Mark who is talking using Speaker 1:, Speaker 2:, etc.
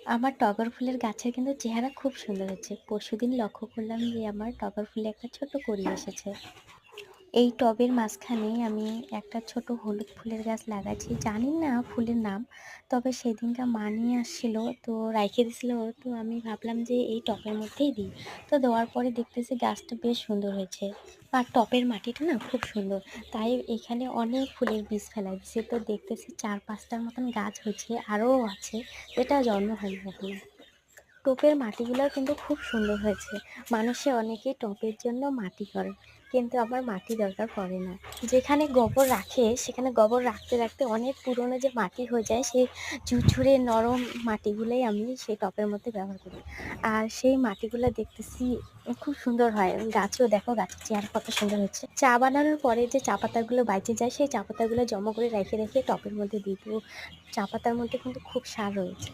Speaker 1: আমার টগর ফুলের গাছের কিন্তু চেহারা খুব সুন্দর হচ্ছে। পরশুদিন লক্ষ্য করলাম যে আমার টগর ফুলে একটা ছোট কলি এসেছে। এই টবের মাঝখানে আমি একটা ছোট হলুদ ফুলের গাছ লাগাইছি। জানি না ফুলের নাম। তবে সেদিনকার মা নিয়ে আসছিল, তো রাইখে দিছিল। তো আমি ভাবলাম যে এই টবের মধ্যেই দিই। তো দেওয়ার পরে দেখতেছি গাছটা বেশ সুন্দর হয়েছে। আর টবের মাটিটা না খুব সুন্দর। তাই এখানে অনেক ফুলের বীজ ফেলাই দিছি। তো দেখতেছি ৪-৫ টার মতন গাছ হয়েছে, আরও আছে যেটা জন্ম হয়নি এখনো। টবের মাটিগুলাও কিন্তু খুব সুন্দর হয়েছে। মানুষে অনেকেই টবের জন্য মাটি করে, কিন্তু আমার মাটি দরকার পড়ে না। যেখানে গোবর রাখে সেখানে গোবর রাখতে রাখতে অনেক পুরনো যে মাটি হয়ে যায়, সেই ঝুরঝুরে নরম মাটিগুলোই আমি সেই টবের মধ্যে ব্যবহার করি। আর সেই মাটিগুলো দেখতেছি খুব সুন্দর হয়। গাছেও দেখো, গাছের চেহারা কত সুন্দর হচ্ছে। চা বানানোর পরে যে চা পাতাগুলো বাইচে যায়, সেই চা পাতাগুলো জমা করে রেখে রেখে টবের মধ্যে দিই। তো চা পাতার মধ্যে কিন্তু খুব সার রয়েছে।